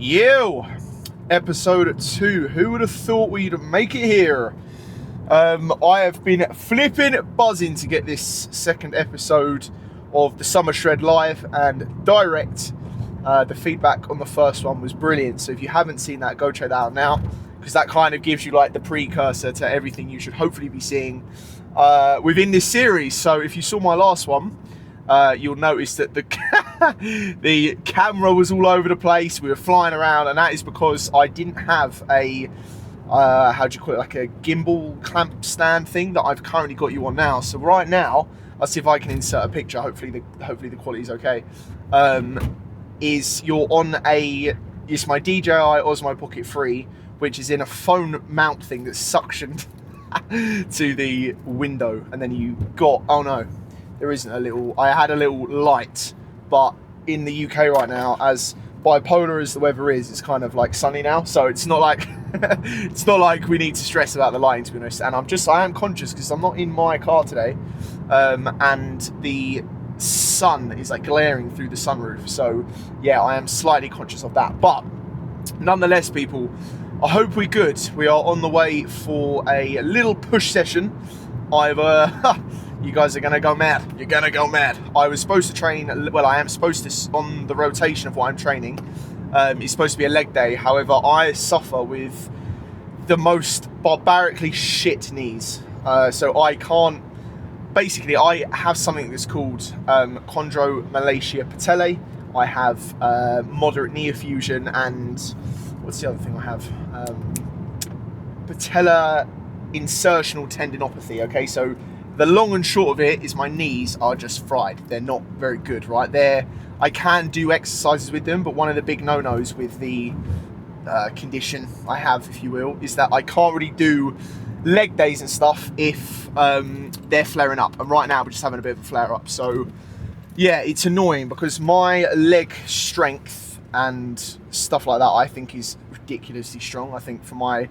Yo, episode 2. Who would have thought we'd make it here? I have been flipping buzzing to get this second episode of the Summer Shred live and direct. The feedback on the first one was brilliant, so if you haven't seen that, go check that out now, because that kind of gives you like the precursor to everything you should hopefully be seeing within this series. So if you saw my last one, you'll notice that the camera was all over the place. We were flying around, and that is because I didn't have a how do you call it, like a gimbal clamp stand thing that I've currently got you on now. So right now, I'll see if I can insert a picture. Hopefully the quality is okay. Is you're on it's my DJI Osmo Pocket 3, which is in a phone mount thing that's suctioned to the window, and then you got, oh no, there isn't a little, I had a little light, but in the UK right now, as bipolar as the weather is, it's kind of like sunny now, so it's not like it's not like we need to stress about the lighting, to be honest. And I am conscious because I'm not in my car today, and the sun is like glaring through the sunroof, so yeah, I am slightly conscious of that. But nonetheless, people, I hope we're good. We are on the way for a little push session. You guys are going to go mad. You're going to go mad. I was supposed to train, well, I am supposed to, on the rotation of what I'm training, it's supposed to be a leg day. However, I suffer with the most barbarically shit knees. So I can't, basically, I have something that's called chondromalacia patellae. I have moderate knee effusion, and what's the other thing I have? Patella insertional tendinopathy. Okay, so the long and short of it is my knees are just fried. They're not very good, right? I can do exercises with them, but one of the big no-nos with the condition I have, if you will, is that I can't really do leg days and stuff if they're flaring up. And right now we're just having a bit of a flare up. So yeah, it's annoying because my leg strength and stuff like that, I think, is ridiculously strong. I think for my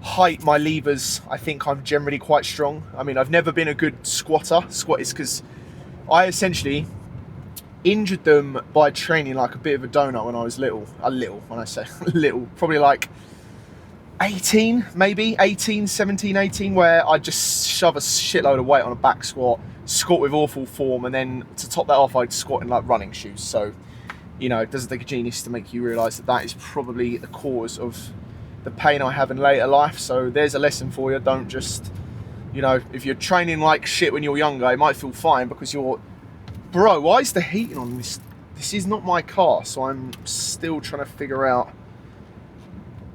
height, my levers, I think I'm generally quite strong. I mean, I've never been a good squatter. Squat is because I essentially injured them by training like a bit of a donut when I was little. When I say little, probably like 18, maybe 18, 17, 18, where I just shove a shitload of weight on a back squat with awful form, and then to top that off, I'd squat in like running shoes. So, you know, it doesn't take a genius to make you realise that that is probably the cause of the pain I have in later life. So there's a lesson for you. Don't just, you know, if you're training like shit when you're younger, it might feel fine because you're, bro, why is the heating on this? This is not my car, so I'm still trying to figure out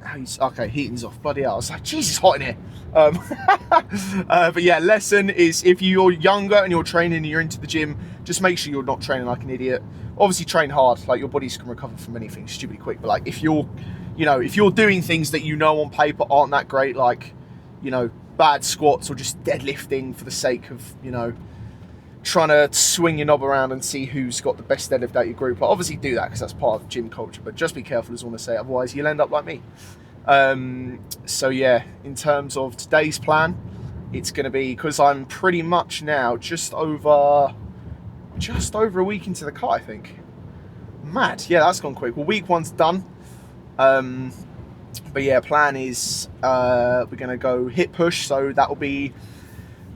how you, okay, heating's off. Bloody hell, I was like, Jesus, hot in here. But yeah, lesson is, if you're younger and you're training and you're into the gym, just make sure you're not training like an idiot. Obviously train hard, like your bodies can recover from many things stupidly quick, but like if you're, you know, if you're doing things that you know on paper aren't that great, like, you know, bad squats or just deadlifting for the sake of, you know, trying to swing your knob around and see who's got the best deadlift out your group, like, obviously do that because that's part of gym culture, but just be careful, as I want to say, otherwise you'll end up like me. So yeah, in terms of today's plan, it's going to be, because I'm pretty much now just over a week into the car, I think. Mad. Yeah, that's gone quick. Well, week one's done. But yeah, plan is we're going to go hip push, so that will be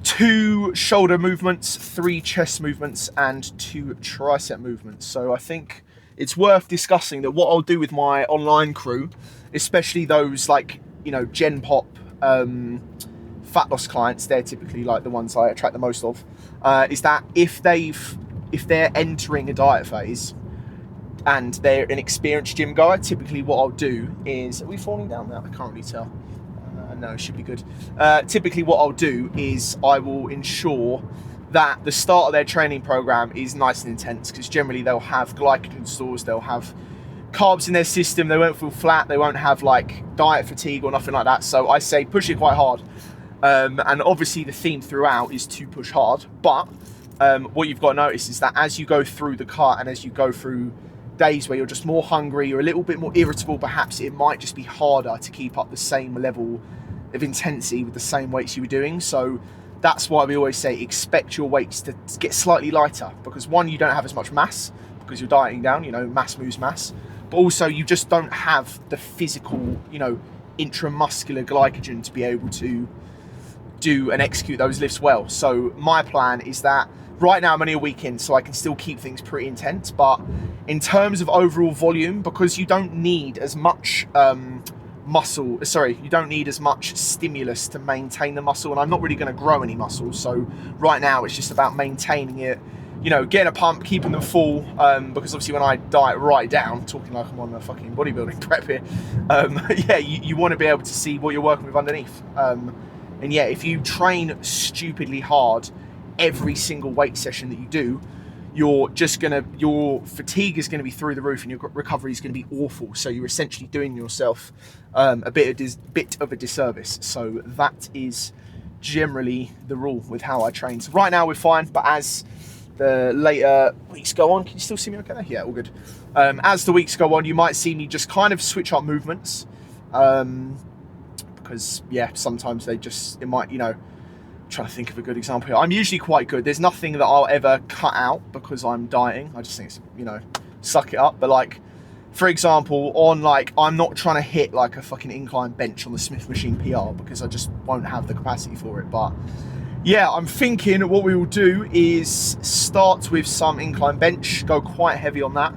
2 shoulder movements, 3 chest movements, and 2 tricep movements. So I think it's worth discussing that what I'll do with my online crew, especially those like, you know, Gen Pop fat loss clients, they're typically like the ones I attract the most of, is that if they're entering a diet phase and they're an experienced gym goer, typically what I'll do is, are we falling down now? I can't really tell. No, it should be good. Typically what I'll do is I will ensure that the start of their training program is nice and intense, because generally they'll have glycogen stores, they'll have carbs in their system, they won't feel flat, they won't have like diet fatigue or nothing like that. So I say push it quite hard. And obviously the theme throughout is to push hard, but what you've got to notice is that as you go through the cut and as you go through days where you're just more hungry, you're a little bit more irritable, perhaps it might just be harder to keep up the same level of intensity with the same weights you were doing. So that's why we always say expect your weights to get slightly lighter, because one, you don't have as much mass because you're dieting down, you know, mass moves mass. but also you just don't have the physical, you know, intramuscular glycogen to be able to do and execute those lifts well. So my plan is that right now I'm only a week in, so I can still keep things pretty intense, but in terms of overall volume, because you don't need as much you don't need as much stimulus to maintain the muscle, and I'm not really going to grow any muscle, so right now it's just about maintaining it, you know, getting a pump, keeping them full, because obviously when I diet right down, talking like I'm on a fucking bodybuilding prep here, yeah, you want to be able to see what you're working with underneath, and yeah, if you train stupidly hard every single weight session that you do, your fatigue is going to be through the roof and your recovery is going to be awful. So you're essentially doing yourself a bit of a disservice. So that is generally the rule with how I train. So right now we're fine, but as the later weeks go on, can you still see me okay? Yeah, all good. As the weeks go on, you might see me just kind of switch up movements, because yeah, sometimes it might, you know, trying to think of a good example here. I'm usually quite good. There's nothing that I'll ever cut out because I'm dieting. I just think it's, you know, suck it up. But like, for example, on like, I'm not trying to hit like a fucking incline bench on the Smith machine PR because I just won't have the capacity for it. But yeah, I'm thinking what we will do is start with some incline bench, go quite heavy on that.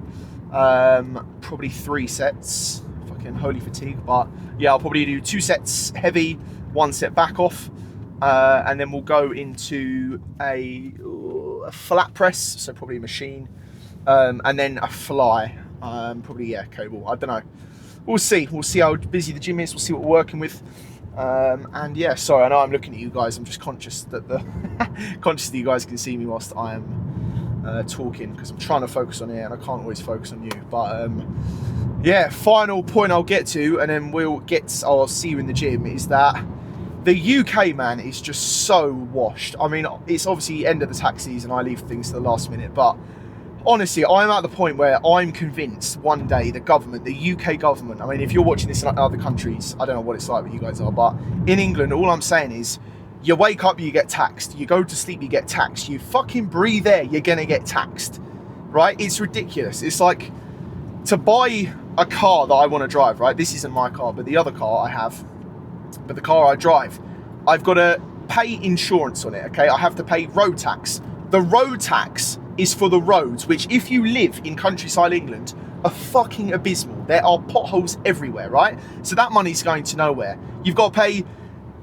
Probably 3 sets, fucking holy fatigue. But yeah, I'll probably do 2 sets heavy, 1 set back off. And then we'll go into a flat press, so probably a machine, and then a fly, probably, yeah, cable, I don't know, we'll see how busy the gym is, we'll see what we're working with, and yeah, sorry, I know I'm looking at you guys, I'm just conscious that conscious that you guys can see me whilst I am talking, because I'm trying to focus on it and I can't always focus on you, but yeah, final point I'll get to, and then I'll see you in the gym, is that the UK, man, is just so washed. I mean, it's obviously end of the tax season, I leave things to the last minute, but honestly, I'm at the point where I'm convinced one day the government, the UK government, I mean, if you're watching this in other countries, I don't know what it's like where you guys are, but in England, all I'm saying is, you wake up, you get taxed. You go to sleep, you get taxed. You fucking breathe air, you're gonna get taxed, right? It's ridiculous. It's like, to buy a car that I want to drive, right? This isn't my car, but the other car I have, but the car I drive, I've got to pay insurance on it, okay? I have to pay road tax. The road tax is for the roads, which if you live in countryside England, are fucking abysmal. There are potholes everywhere, right? So that money's going to nowhere. You've got to pay,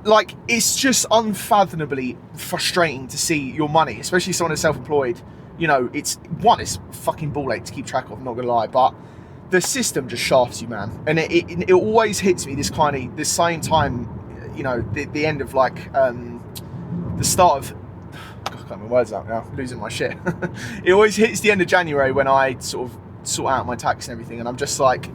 like, it's just unfathomably frustrating to see your money, especially someone who's self-employed. You know, it's fucking ball ache to keep track of, I'm not gonna lie, but the system just shafts you, man. And it always hits me this same time, you know, the end of like, the start of, I can't get my words out now, I'm losing my shit. It always hits the end of January when I sort of sort out my tax and everything, and I'm just like,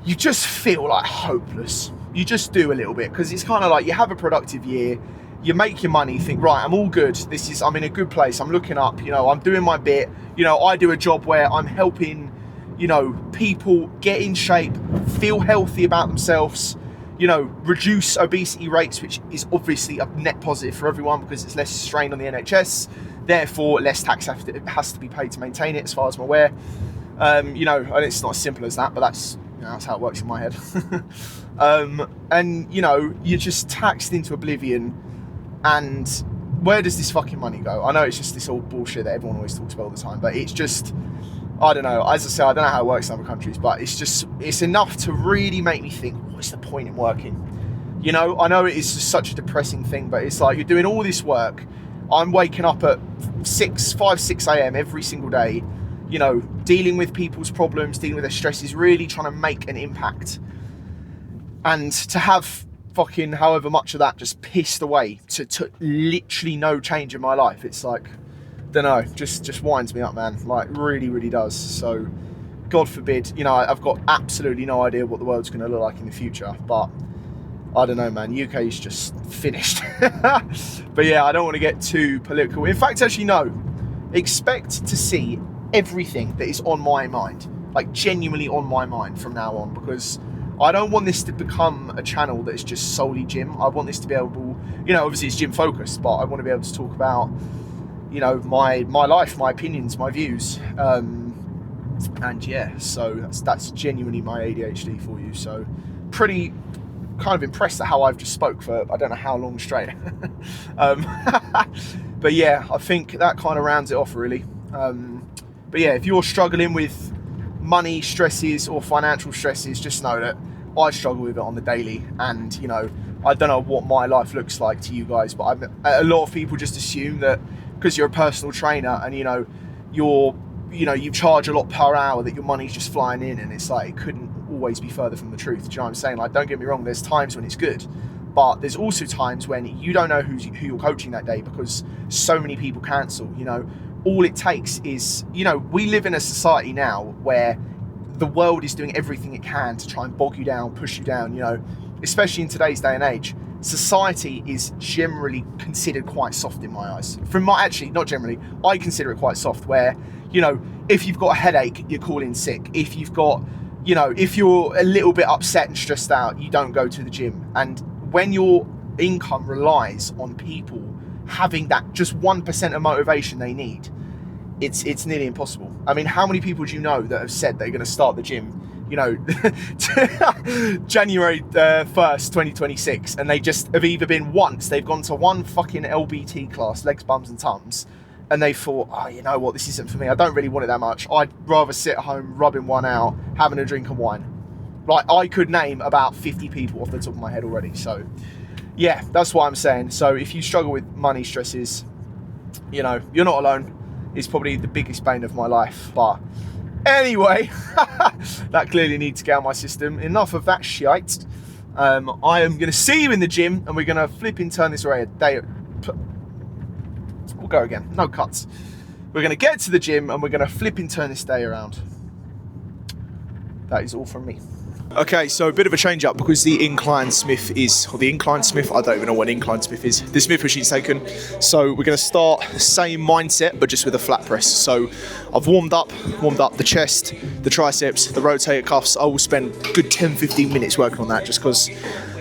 you just feel like hopeless. You just do a little bit, because it's kind of like you have a productive year, you make your money, you think, right, I'm all good, I'm in a good place, I'm looking up, you know, I'm doing my bit, you know, I do a job where I'm helping, you know, people get in shape, feel healthy about themselves, you know, reduce obesity rates, which is obviously a net positive for everyone because it's less strain on the NHS, therefore less tax has to be paid to maintain it, as far as I'm aware. You know, and it's not as simple as that, but that's, you know, that's how it works in my head. And, you know, you're just taxed into oblivion, and where does this fucking money go? I know it's just this old bullshit that everyone always talks about all the time, but it's just, I don't know, as I say, I don't know how it works in other countries, but it's enough to really make me think, what's the point in working? You know, I know it is just such a depressing thing, but it's like, you're doing all this work, I'm waking up at 5, 6 a.m. every single day, you know, dealing with people's problems, dealing with their stresses, really trying to make an impact. And to have fucking however much of that just pissed away to literally no change in my life, it's like, don't know, just winds me up, man. Like, really, really does. So, God forbid, you know, I've got absolutely no idea what the world's going to look like in the future, but I don't know, man. UK is just finished. But yeah, I don't want to get too political. In fact, actually, no. Expect to see everything that is on my mind, like genuinely on my mind from now on, because I don't want this to become a channel that's just solely gym. I want this to be able, you know, obviously it's gym focused, but I want to be able to talk about, you know, my life, my opinions, my views, And yeah, so that's genuinely my ADHD for you. So pretty kind of impressed at how I've just spoke for I don't know how long straight. But yeah, I think that kind of rounds it off really. But yeah, if you're struggling with money stresses or financial stresses, just know that I struggle with it on the daily. And you know, I don't know what my life looks like to you guys, but a lot of people just assume that because you're a personal trainer and you know you charge a lot per hour that your money's just flying in, and it's like it couldn't always be further from the truth. Do you know what I'm saying? Like, don't get me wrong, there's times when it's good, but there's also times when you don't know who you're coaching that day because so many people cancel. You know, all it takes is, you know, we live in a society now where the world is doing everything it can to try and bog you down, push you down, you know, especially in today's day and age. Society is generally considered quite soft in my eyes. Actually, not generally, I consider it quite soft where, you know, if you've got a headache, you're calling sick. If you've got, you know, if you're a little bit upset and stressed out, you don't go to the gym. And when your income relies on people having that just 1% of motivation they need, it's nearly impossible. I mean, how many people do you know that have said they're going to start the gym, you know, January 1st, 2026, and they just have either been once, they've gone to one fucking LBT class, legs, bums and tums, and they thought, oh, you know what, this isn't for me. I don't really want it that much. I'd rather sit at home, rubbing one out, having a drink of wine. Like, I could name about 50 people off the top of my head already. So, yeah, that's what I'm saying. So, if you struggle with money stresses, you know, you're not alone. It's probably the biggest bane of my life. But anyway, that clearly needs to get out of my system. Enough of that shite. I am going to see you in the gym, and we're going to flipping turn this around. We'll go again. No cuts. We're going to get to the gym, and we're going to flipping turn this day around. That is all from me. Okay, so a bit of a change up because the incline Smith, I don't even know what an incline Smith is. The Smith machine's taken. So we're going to start the same mindset, but just with a flat press. So I've warmed up the chest, the triceps, the rotator cuffs. I will spend a good 10-15 minutes working on that just because,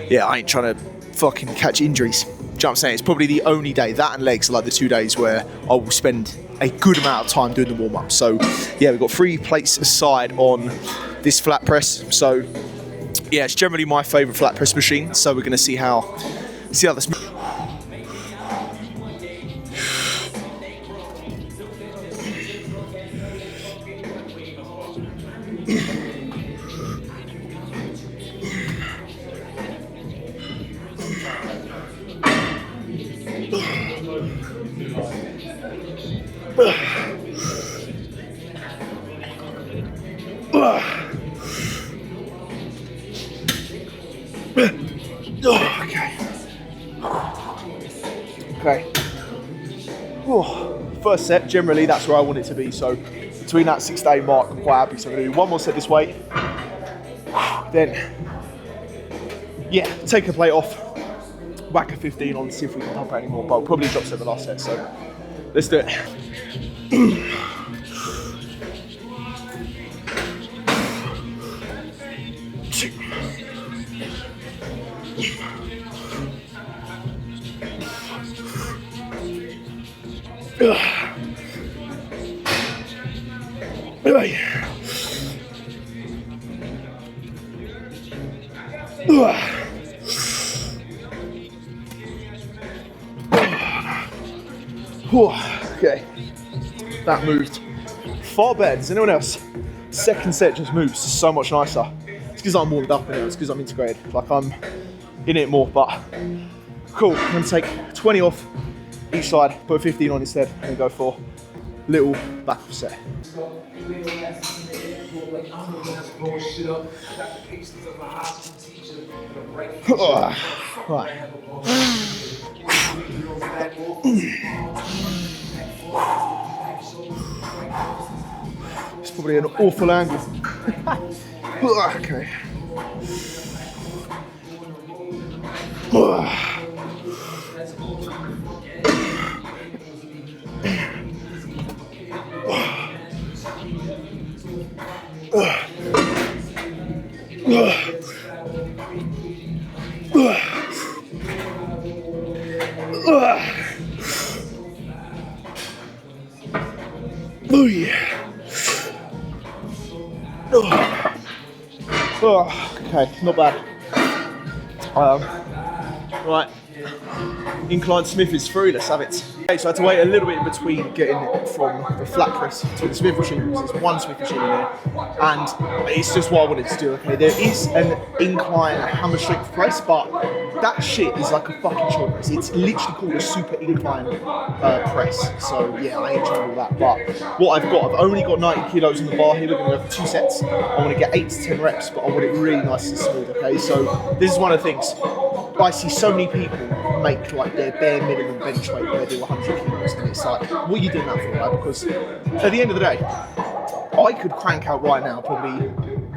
yeah, I ain't trying to fucking catch injuries. Do you know what I'm saying? It's probably the only day, that and legs are like the 2 days where I will spend a good amount of time doing the warm up. So yeah, we've got 3 plates aside on this flat press. So yeah, it's generally my favorite flat press machine. So we're going to see how this. Okay. First set, generally that's where I want it to be. So between that 6-day mark, I'm quite happy. So I'm going to do one more set this way. Then, yeah, take a plate off, whack a 15 on, see if we can pump out any more. But I'll probably drop set the last set. So let's do it. Okay, that moved far better. Does anyone else? Second set just moves so much nicer. It's because I'm warmed up in it. It's because I'm integrated. Like I'm in it more. But cool. I'm gonna take 20 off each side, put 15 on instead, and go for little back off set. Right. It's probably an awful angle. Okay. Oh yeah. Oh, okay, not bad. Right, incline Smith is through, let's have it. Okay, so I had to wait a little bit in between getting it from the flat press to the Smith machine, because there's one Smith machine in there, and it's just what I wanted to do. Okay, there is an incline hammer strength press, but that shit is like a fucking short press. It's literally called a super incline press, so yeah, I ain't trying all that. But what I've got, I've only got 90 kilos in the bar here. We're going to go for 2 sets. I want to get 8 to 10 reps, but I want it really nice and smooth, okay? So this is one of the things. I see so many people make like their bare minimum bench weight when they do 100 kilos, and it's like, what are you doing that for, right? Because at the end of the day, I could crank out right now probably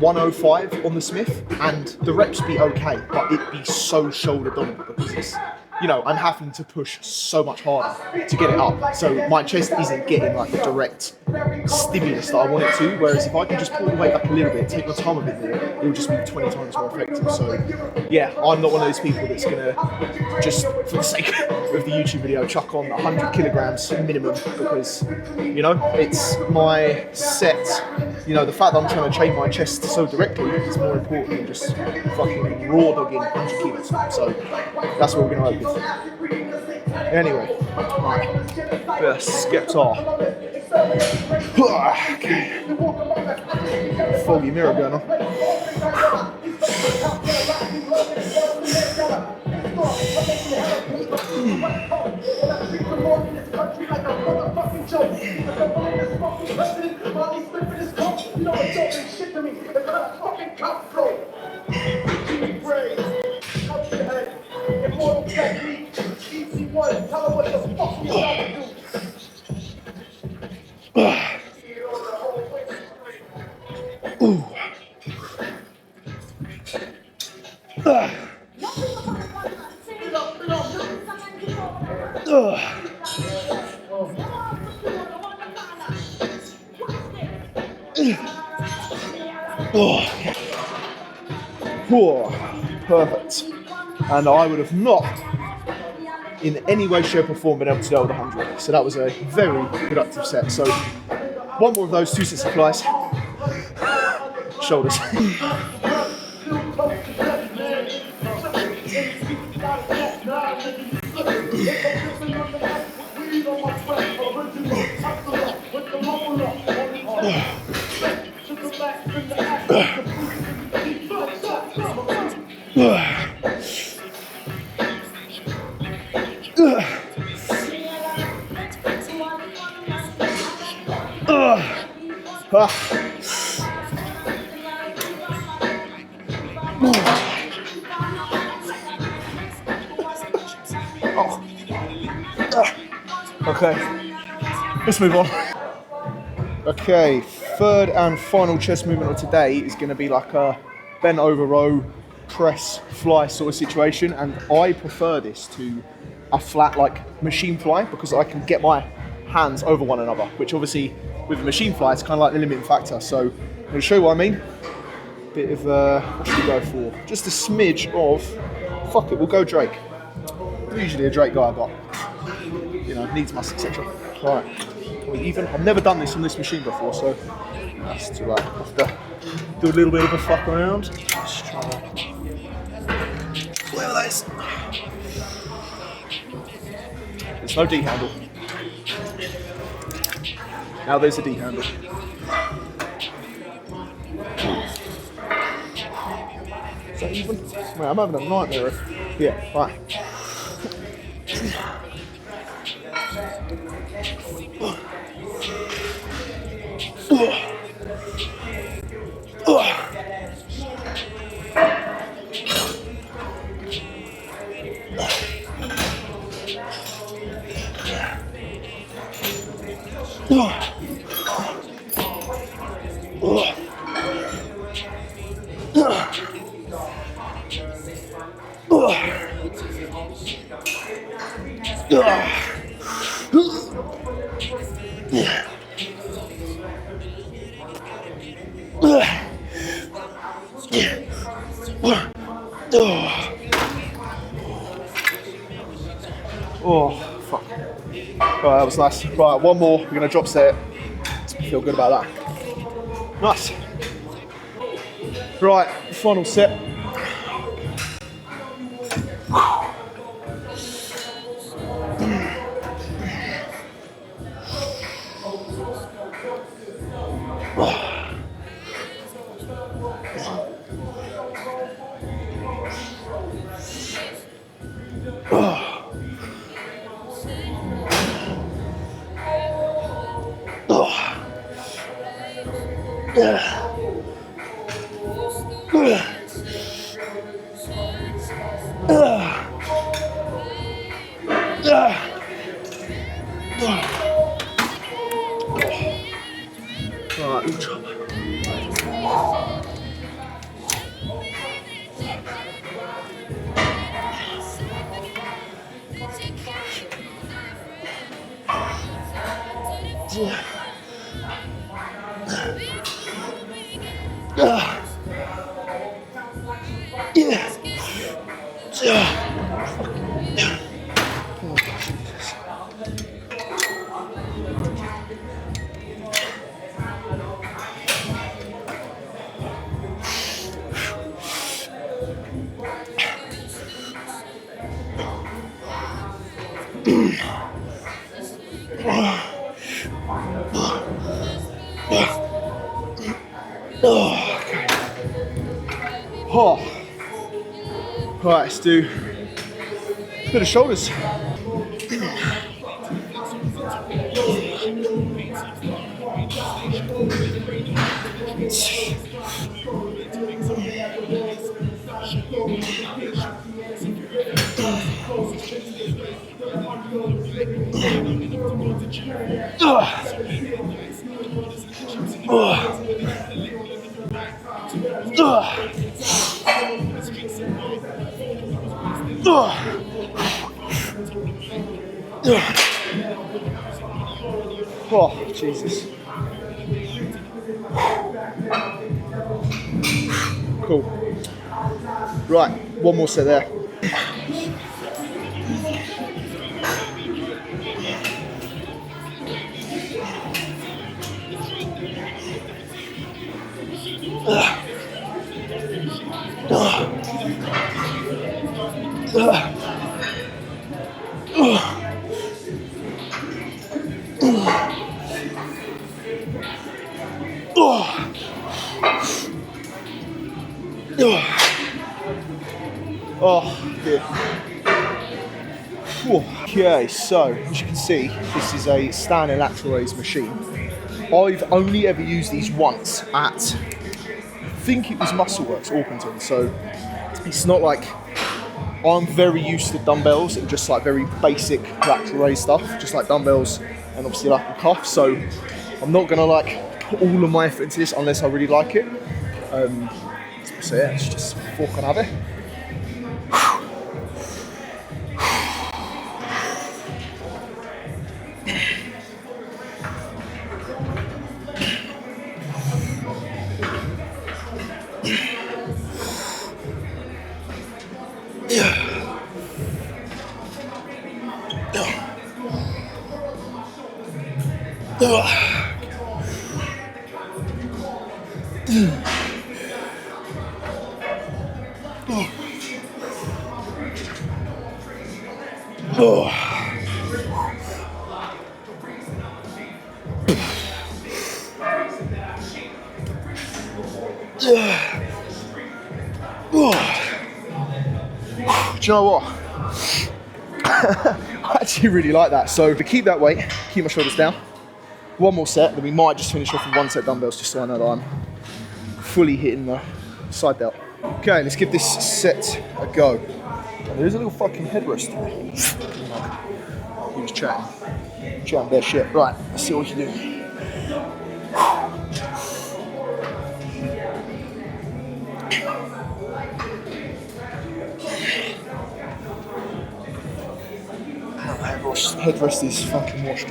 105 on the Smith, and the reps be okay, but it'd be so shoulder dominant because it's, you know, I'm having to push so much harder to get it up. So my chest isn't getting like the direct stimulus that I want it to. Whereas if I can just pull the weight up a little bit, take my time a bit more, it will just be 20 times more effective. So yeah, I'm not one of those people that's gonna just, for the sake of the YouTube video, chuck on 100 kilograms minimum because, you know, it's my set. You know, the fact that I'm trying to train my chest so directly is more important than just fucking raw dogging 100 kilos. So that's what we're going to hope with. Anyway, right, Skeptar. Okay. Foggy mirror going on. Perfect. And I would have not, in any way, shape or form, been able to do it with 100. So that was a very productive set. So one more of those, 2 sets of flies. Shoulders. Okay, let's move on. Okay, third and final chest movement of today is going to be like a bent over row, press, fly sort of situation, and I prefer this to a flat like machine fly because I can get my hands over one another, which obviously with a machine fly it's kind of like the limiting factor. So I'm going to show you what I mean. Bit of, what should we go for? Just a smidge of, fuck it, we'll go Drake. I'm usually a Drake guy, but you know, needs must, etc. Right. I've never done this on this machine before, so that's to have to do a little bit of a fuck around. Let's try whatever that is. There's no D handle. Now there's a D handle. Is that even? Wait, I'm having a nightmare. Yeah, right. Oh, fuck. Right, that was nice. Right, one more. We're going to drop set. Feel good about that. Nice. Right, Final set. Alright, we'll try. Oh. Right, let's do a bit of shoulders. Oh, Jesus. Cool. Right, one more set there. Oh, dear. Okay, so as you can see, this is a standing lateral raise machine. I've only ever used these once at, I think it was Muscleworks, Orpington, so it's not like, I'm very used to dumbbells and just like very basic lateral raise stuff, just like dumbbells and obviously like a cuff, so I'm not gonna like put all of my effort into this unless I really like it. So yeah, let's just fork and have it. Do you know what? I actually really like that. So to keep that weight, keep my shoulders down. One more set, then we might just finish off with one set dumbbells just so I know that I'm fully hitting the side delt. Okay, let's give this set a go. There's a little fucking headrest. He was chatting their shit. Right, let's see what we can do. Headrest is fucking washed.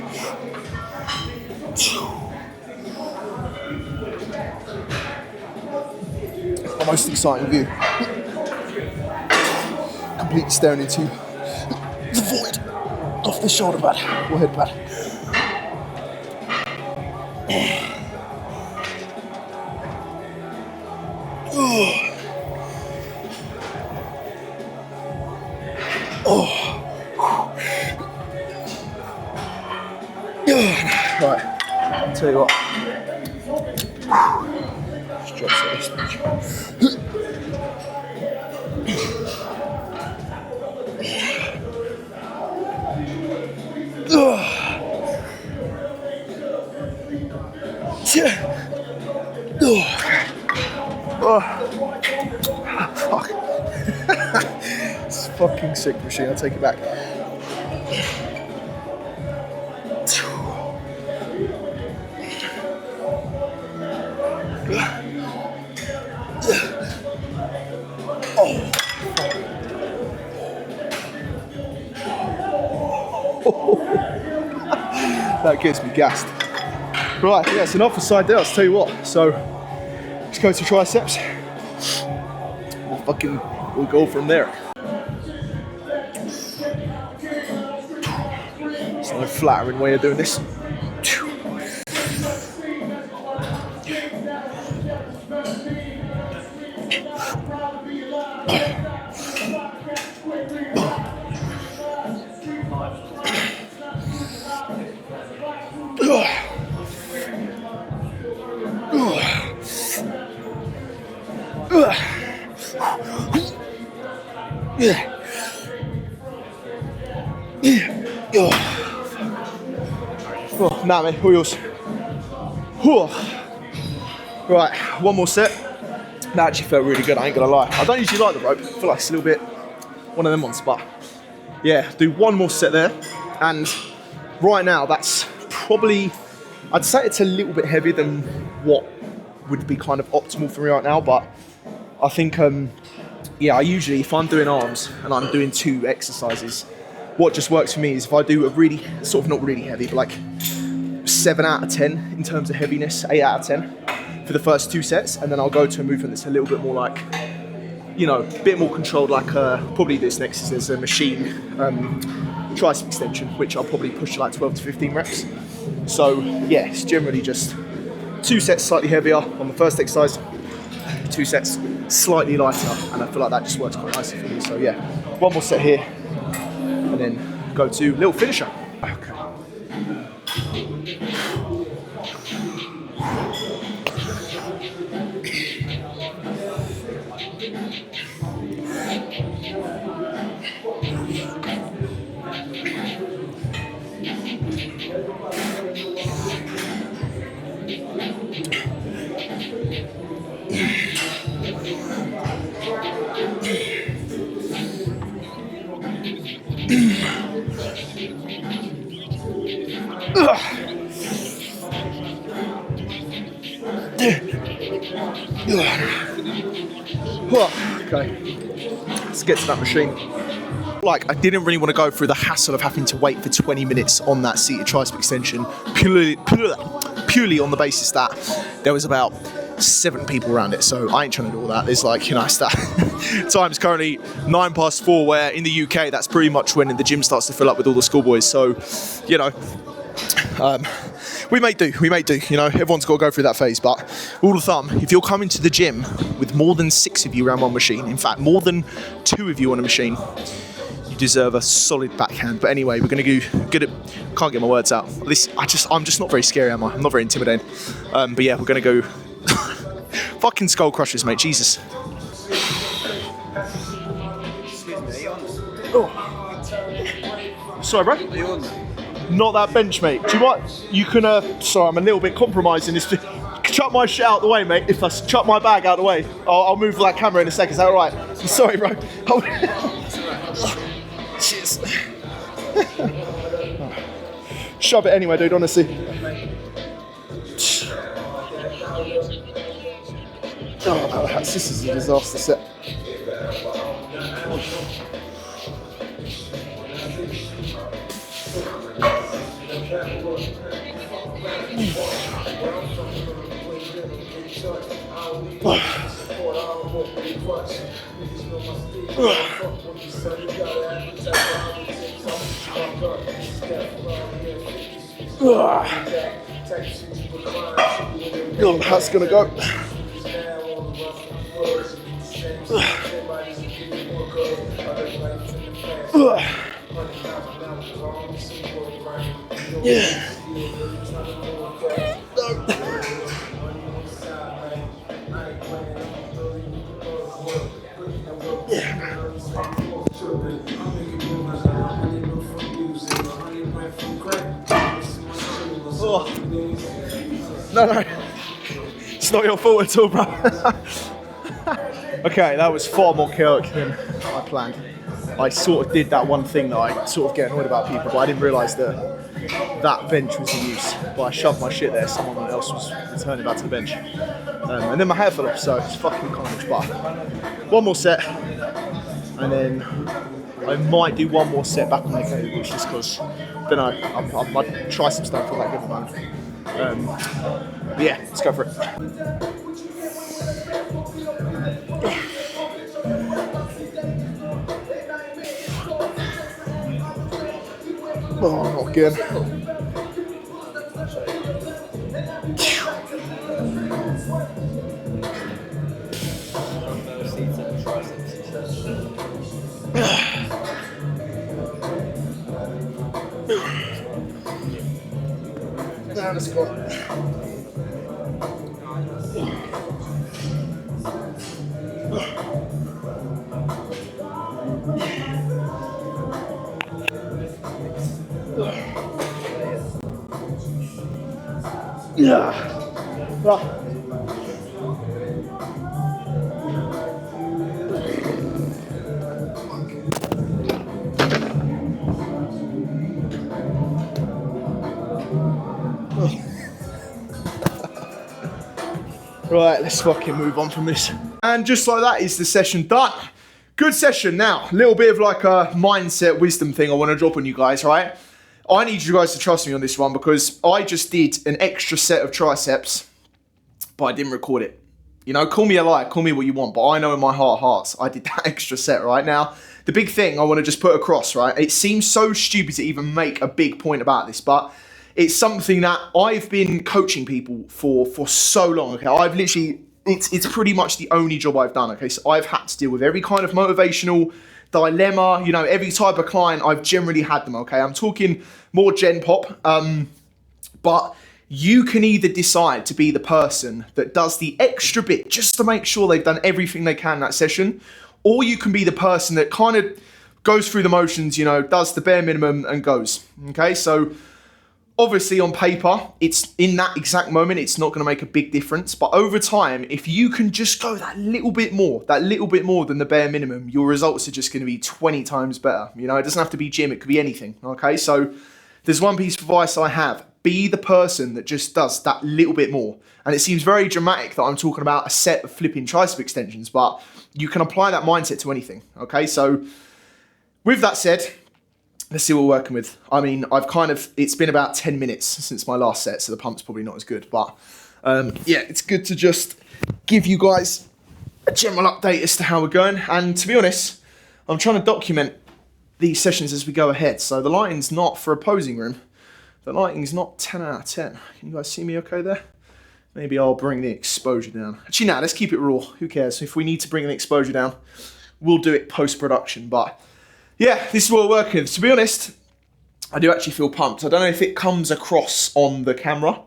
The most exciting view. Completely staring into the void off the shoulder pad or head pad. Right, I'll tell you what. Just drop some of this bitch. Fuck. It's a fucking sick machine, I'll take it back. That gets me gassed. Right, yeah, it's enough for side there, I'll tell you what. So, let's go to triceps. We'll go from there. There's no flattering way of doing this. Oh, nah, mate, all yours. Right, one more set. That actually felt really good, I ain't gonna lie. I don't usually like the rope, I feel like it's a little bit one of them ones, but yeah, do one more set there. And right now, that's probably, I'd say it's a little bit heavier than what would be kind of optimal for me right now, but I think, yeah, I usually, if I'm doing arms and I'm doing 2 exercises, what just works for me is if I do a really, sort of not really heavy, but like 7 out of 10 in terms of heaviness, 8 out of 10 for the first 2 sets, and then I'll go to a movement that's a little bit more like, you know, a bit more controlled, like probably this next is a machine tricep extension, which I'll probably push to like 12 to 15 reps. So yeah, it's generally just 2 sets slightly heavier on the first exercise, 2 sets slightly lighter, and I feel like that just works quite nicely for me. So yeah, one more set here, and then go to little finisher. Okay. Okay, let's get to that machine. Like, I didn't really want to go through the hassle of having to wait for 20 minutes on that seated tricep extension, purely on the basis that there was about 7 people around it, so I ain't trying to do all that. There's like, you know, it's that time is currently 4:09, where in the UK that's pretty much when the gym starts to fill up with all the schoolboys. So, you know, we may do, you know, everyone's got to go through that phase, but rule of thumb, if you're coming to the gym with more than 6 of you around one machine, in fact, more than 2 of you on a machine, you deserve a solid backhand. But anyway, we're going to go good at, can't get my words out. I'm just not very scary, am I? I'm not very intimidating. But yeah, we're going to go fucking skull crushers, mate, Jesus. Excuse me, are you on? Oh. Sorry, bro? Are you on? Not that bench, mate. Do you want? You can. Sorry, I'm a little bit compromising this. Chuck my shit out the way, mate. If I chuck my bag out the way, I'll move that camera in a second. Is that all right? I'm sorry, bro. Cheers. Shove it anyway, dude. Honestly. Oh, this is a disaster set. Oh, that's gonna go. Yeah. Oh. No, it's not your fault at all, bro. Okay, that was far more chaotic than I planned. I sort of did that one thing that I sort of get annoyed about people, but I didn't realise that that bench was in use. But I shoved my shit there, someone else was returning back to the bench. And then my hair fell off, so it's fucking carnage. But one more set, and then I might do one more set back on the cable, just because, I don't know, I might try some stuff for that good moment. But yeah, let's go for it. Oh, not again. Down the squat. Yeah. Right, let's fucking move on from this. And just like that is the session done. Good session. Now, a little bit of like a mindset wisdom thing I want to drop on you guys, right? I need you guys to trust me on this one because I just did an extra set of triceps, but I didn't record it. You know, call me a liar, call me what you want, but I know in my heart of hearts, I did that extra set, right? Now, the big thing I want to just put across, right? It seems so stupid to even make a big point about this, but it's something that I've been coaching people for so long, okay? I've literally, it's pretty much the only job I've done, okay? So I've had to deal with every kind of motivational dilemma, you know, every type of client, I've generally had them, okay? I'm talking more gen pop, but you can either decide to be the person that does the extra bit just to make sure they've done everything they can in that session, or you can be the person that kind of goes through the motions, you know, does the bare minimum and goes, okay? So obviously on paper, it's in that exact moment, it's not gonna make a big difference, but over time, if you can just go that little bit more than the bare minimum, your results are just gonna be 20 times better. You know, it doesn't have to be gym, it could be anything, okay? So there's one piece of advice I have. Be the person that just does that little bit more. And it seems very dramatic that I'm talking about a set of flipping tricep extensions, but you can apply that mindset to anything, okay? So with that said, let's see what we're working with. I mean, it's been about 10 minutes since my last set, so the pump's probably not as good, but yeah, it's good to just give you guys a general update as to how we're going. And to be honest, I'm trying to document these sessions as we go ahead. So the lighting's not, for a posing room, the lighting's not 10 out of 10. Can you guys see me okay there? Maybe I'll bring the exposure down. Actually, nah, let's keep it raw. Who cares? If we need to bring the exposure down, we'll do it post-production. But yeah, this is what we're working with. To be honest, I do actually feel pumped. I don't know if it comes across on the camera.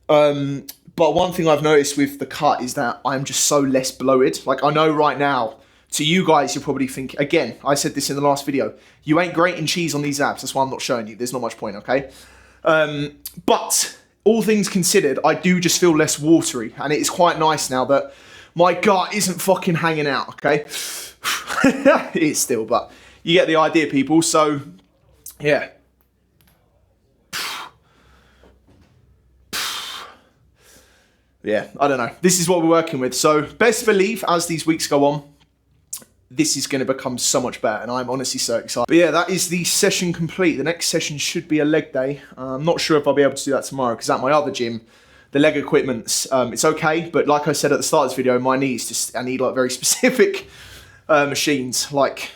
But one thing I've noticed with the cut is that I'm just so less bloated. Like, I know right now, to you guys, you'll probably think, again, I said this in the last video, you ain't grating cheese on these abs. That's why I'm not showing you. There's not much point, okay? But all things considered, I do just feel less watery. And it is quite nice now that my gut isn't fucking hanging out, okay? It is still, but you get the idea, people. So, yeah. Yeah, I don't know. This is what we're working with. So, best believe, as these weeks go on, this is going to become so much better, and I'm honestly so excited. But yeah, that is the session complete. The next session should be a leg day. I'm not sure if I'll be able to do that tomorrow, because at my other gym, the leg equipment's, it's okay, but like I said at the start of this video, my knees just, I need like very specific machines, like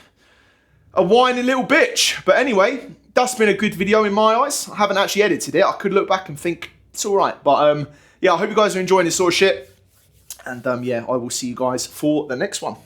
a whiny little bitch. But anyway, that's been a good video in my eyes. I haven't actually edited it. I could look back and think it's all right. But yeah, I hope you guys are enjoying this sort of shit. And yeah, I will see you guys for the next one.